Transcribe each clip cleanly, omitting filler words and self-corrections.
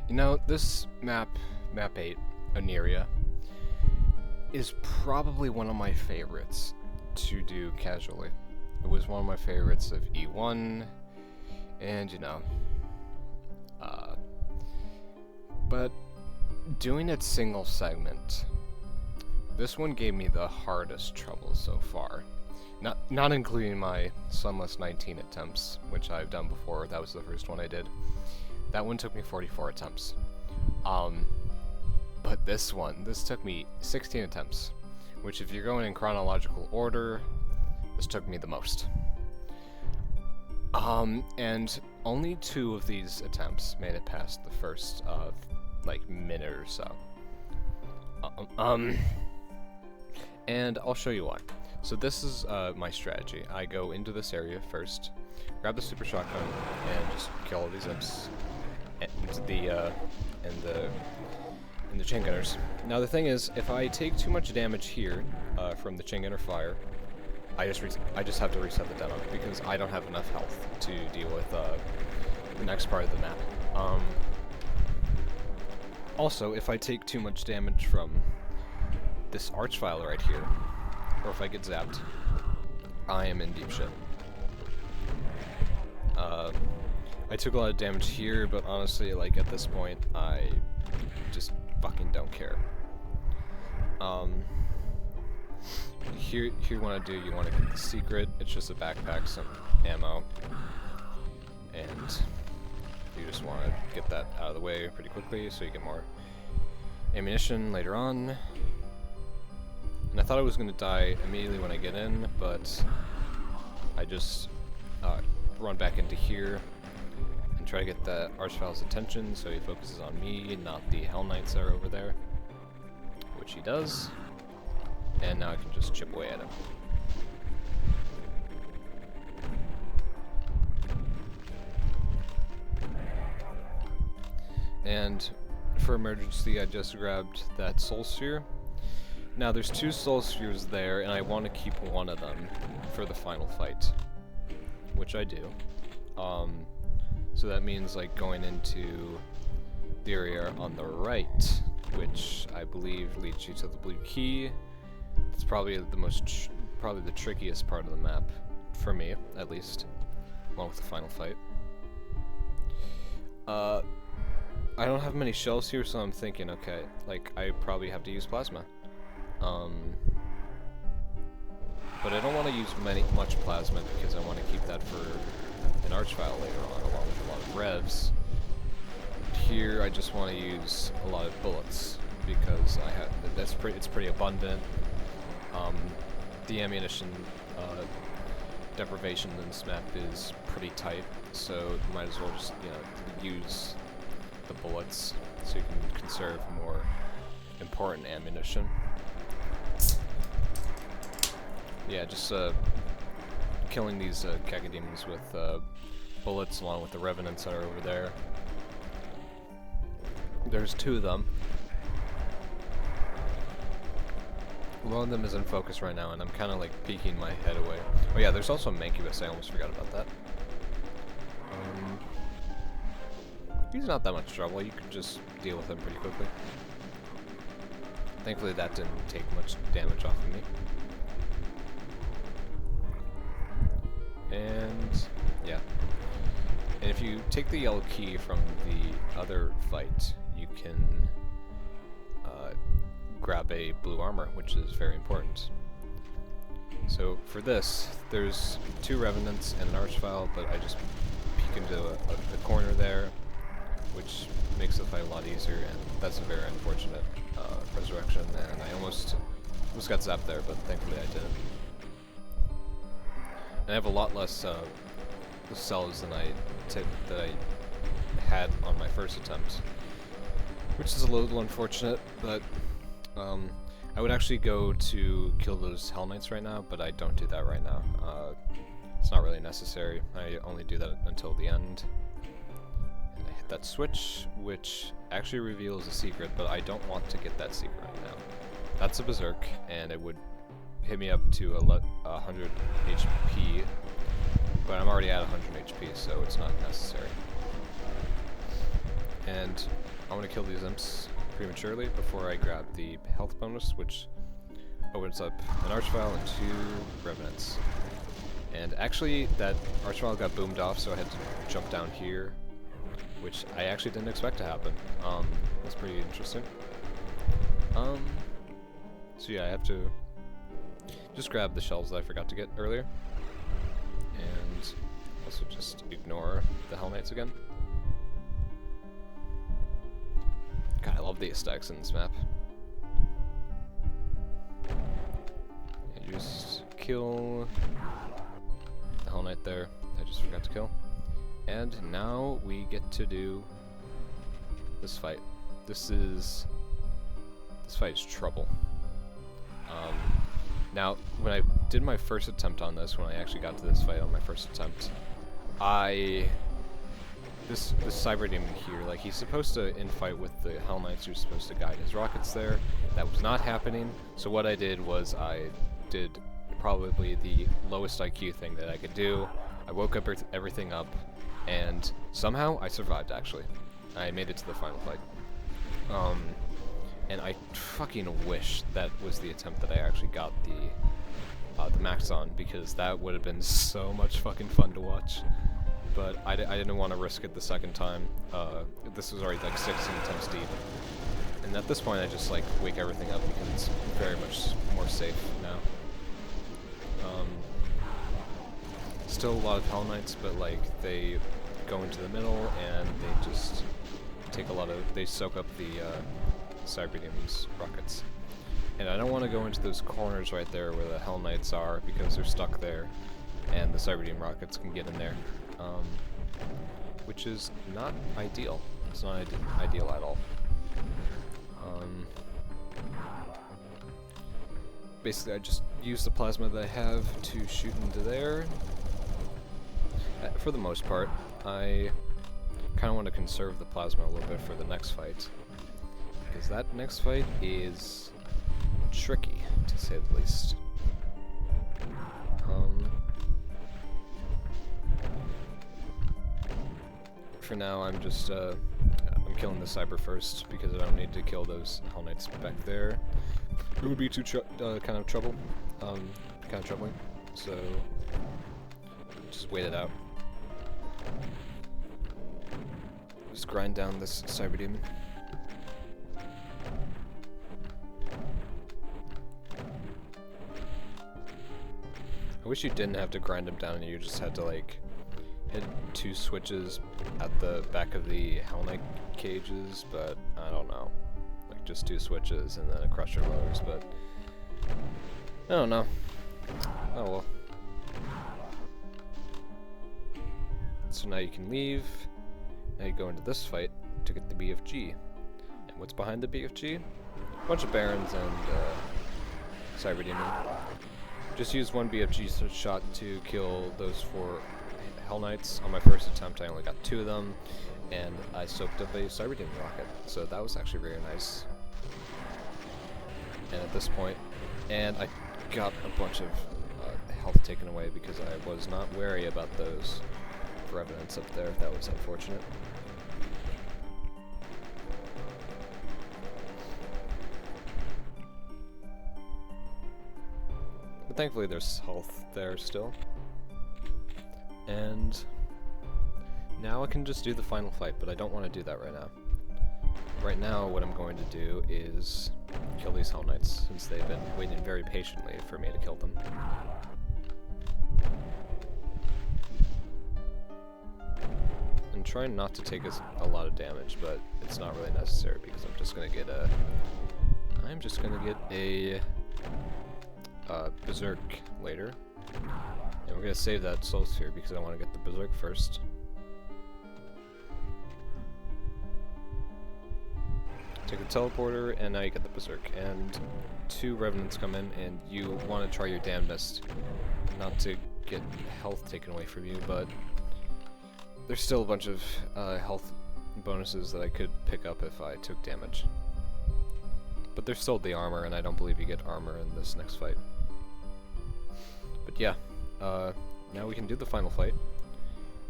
You know, this map 8, Oneira, is probably one of my favorites to do casually. It was one of my favorites of E1, and you know, but doing it single segment, this one gave me the hardest trouble so far. Not including my Sunlust 19 attempts, which I've done before. That was the first one I did. That one took me 44 attempts. But this took me 16 attempts, which if you're going in chronological order, this took me the most. And only 2 of these attempts made it past the first, like, minute or so. And I'll show you why. So this is, my strategy. I go into this area first, grab the super shotgun, and just kill all these imps, and the chain gunners. Now the thing is, if I take too much damage here, from the chain gunner fire, I just have to reset the demo, because I don't have enough health to deal with, the next part of the map. Also, if I take too much damage from this archvile right here, or if I get zapped, I am in deep shit. I took a lot of damage here, but honestly, like, at this point, I just fucking don't care. Here you want to do, you want to get the secret. It's just a backpack, some ammo, and you just want to get that out of the way pretty quickly so you get more ammunition later on. And I thought I was going to die immediately when I get in, but I just run back into here and try to get the Archvile's attention so he focuses on me, not the Hell Knights that are over there, which he does. And now I can just chip away at him. And for emergency, I just grabbed that soul sphere. Now there's 2 soul spheres there, and I want to keep one of them for the final fight, which I do. So that means, like, going into the area on the right, which I believe leads you to the blue key. It's probably probably the trickiest part of the map, for me, at least, along with the final fight. I don't have many shells here, so I'm thinking, okay, like, I probably have to use plasma. But I don't want to use much plasma because I want to keep that for an archvile later on, along with a lot of revs. Here, I just want to use a lot of bullets because it's pretty abundant. The ammunition deprivation in this map is pretty tight, so you might as well just, you know, use the bullets so you can conserve more important ammunition. Yeah, just killing these cacodemons with bullets along with the revenants that are over there. There's 2 of them. One of them is in focus right now, and I'm kind of like peeking my head away. Oh yeah, there's also a Mancubus, I almost forgot about that. He's not that much trouble, you can just deal with him pretty quickly. Thankfully that didn't take much damage off of me. And yeah. And if you take the yellow key from the other fight, you can grab a blue armor, which is very important. So for this, there's 2 revenants and an archvile, but I just peek into a corner there, which makes the fight a lot easier, and that's a very unfortunate resurrection, and I almost got zapped there, but thankfully I didn't. And I have a lot less cells than I had on my first attempt, which is a little unfortunate, but I would actually go to kill those Hell Knights right now, but I don't do that right now. It's not really necessary. I only do that until the end. And I hit that switch, which actually reveals a secret, but I don't want to get that secret right now. That's a Berserk, and it would hit me up to 100 HP, but I'm already at 100 HP, so it's not necessary. And I want to kill these imps prematurely before I grab the health bonus, which opens up an archvile and 2 revenants. And actually, that archvile got boomed off, so I had to jump down here, which I actually didn't expect to happen. That's pretty interesting. So yeah, I have to just grab the shells that I forgot to get earlier, and also just ignore the Hell Knights again. God, I love the aesthetics in this map. And just kill the Hell Knight there. I just forgot to kill. And now we get to do this fight. This fight is trouble. Now, when I did my first attempt on this, when I actually got to this fight on my first attempt, this Cyber Demon here, like, he's supposed to infight with the Hell Knights who's supposed to guide his rockets there. That was not happening, so what I did was I did probably the lowest IQ thing that I could do. I woke up everything up, and somehow I survived, actually. I made it to the final fight. And I fucking wish that was the attempt that I actually got the max on, because that would have been so much fucking fun to watch. But I didn't want to risk it the second time. This was already like 16 attempts deep. And at this point I just like wake everything up because it's very much more safe now. Still a lot of Hell Knights, but like they go into the middle and they just take they soak up the Cyber Demon's rockets. And I don't want to go into those corners right there where the Hell Knights are, because they're stuck there and the Cyber Demon rockets can get in there. Which is not ideal. It's not ideal at all. Basically, I just use the plasma that I have to shoot into there. For the most part, I kind of want to conserve the plasma a little bit for the next fight, because that next fight is tricky, to say the least. For now, I'm just I'm killing the Cyber first, because I don't need to kill those Hell Knights back there. It would be too kind of troubling. So just wait it out. Just grind down this Cyber Demon. I wish you didn't have to grind him down and you just had to like hit 2 switches at the back of the Hell Knight cages, but I don't know. Like just 2 switches and then a crusher lowers, but I don't know. Oh well. So now you can leave. Now you go into this fight to get the BFG. And what's behind the BFG? A bunch of Barons and Cyber Demon. Just used 1 BFG shot to kill those 4 Hell Knights. On my first attempt I only got 2 of them, and I soaked up a Cyber Demon rocket, so that was actually very nice. And at this point, and I got a bunch of health taken away because I was not wary about those revenants up there. That was unfortunate. But thankfully there's health there still. And now I can just do the final fight, but I don't want to do that right now. Right now what I'm going to do is kill these Hell Knights, since they've been waiting very patiently for me to kill them. And trying not to take a lot of damage, but it's not really necessary because I'm just gonna get a Berserk later, and we're gonna save that Soul Sphere because I want to get the Berserk first. Take the teleporter, and now you get the Berserk, and 2 Revenants come in, and you want to try your damnedest not to get health taken away from you, but there's still a bunch of health bonuses that I could pick up if I took damage. But there's still the armor, and I don't believe you get armor in this next fight. But yeah, now we can do the final fight.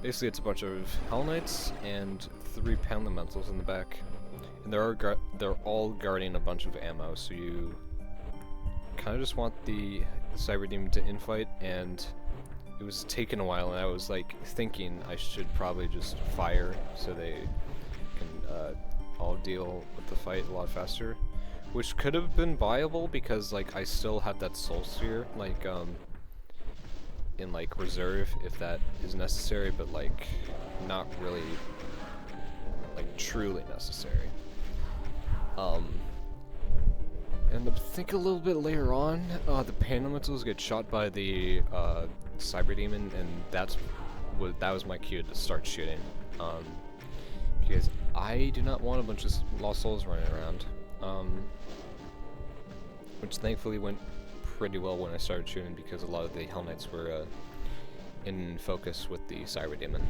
Basically it's a bunch of Hell Knights and 3 Elementals in the back. And they're all guarding a bunch of ammo, so you kind of just want the Cyber Demon to infight, and it was taking a while, and I was like thinking I should probably just fire so they can all deal with the fight a lot faster, which could have been viable because like I still had that Soul Sphere like in like reserve if that is necessary, but like not really like truly necessary. And I think a little bit later on, the Pain Elementals get shot by the Cyber Demon, and that was my cue to start shooting. Because I do not want a bunch of Lost Souls running around. Which thankfully went pretty well when I started shooting, because a lot of the Hell Knights were in focus with the Cyber Demon.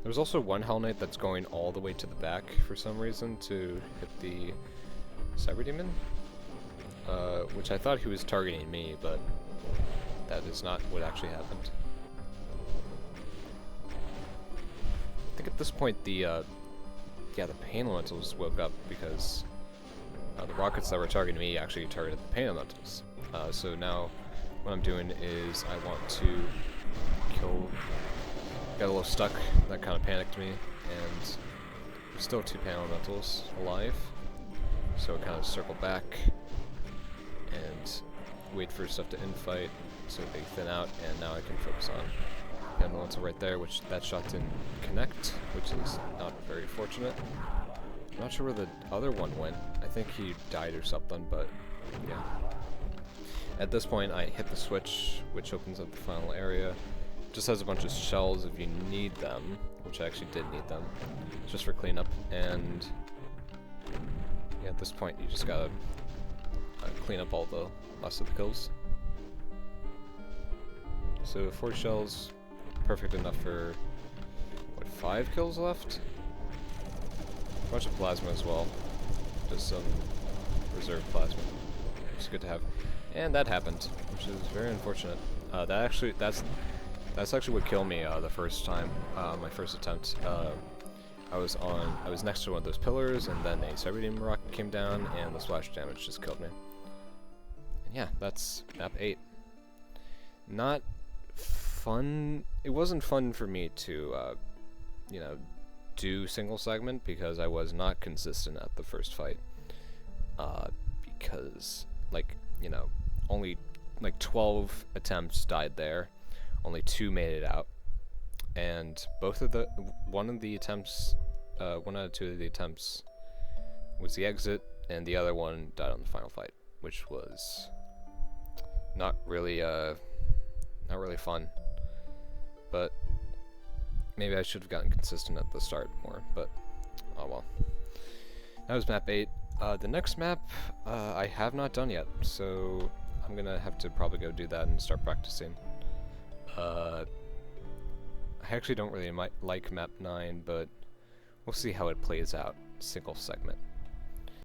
There's also one Hell Knight that's going all the way to the back for some reason to hit the Cyber Demon, which I thought he was targeting me, but that is not what actually happened. I think at this point the Pain Elementals woke up because the rockets that were targeting me actually targeted the Pain Elementals. So now what I'm doing is I want to kill. Got a little stuck, that kind of panicked me, and still 2 Pain Elementals alive, so I kind of circle back and wait for stuff to infight so they thin out, and now I can focus on Pain Elemental right there, which that shot didn't connect, which is not very fortunate. I'm not sure where the other one went. I think he died or something, but yeah. At this point I hit the switch, which opens up the final area. Just has a bunch of shells if you need them, which I actually did need them, just for cleanup, and yeah, at this point you just gotta clean up all the rest of the kills. So 4 shells, perfect enough for, what, 5 kills left? A bunch of plasma as well, just some reserve plasma, which is good to have. And that happened, which is very unfortunate. That's actually what killed me the first time, my first attempt. I was next to one of those pillars, and then a Cyber Demon rocket came down, and the splash damage just killed me. And yeah, that's map 8. Not fun. It wasn't fun for me to, you know, do single segment because I was not consistent at the first fight. Because, like, you know, only like 12 attempts died there. Only 2 made it out, and one out of 2 of the attempts was the exit, and the other one died on the final fight, which was not really fun. But maybe I should have gotten consistent at the start more. But oh well. That was map 8. The next map I have not done yet, so I'm gonna have to probably go do that and start practicing. I actually don't really like map 9, but we'll see how it plays out, single segment.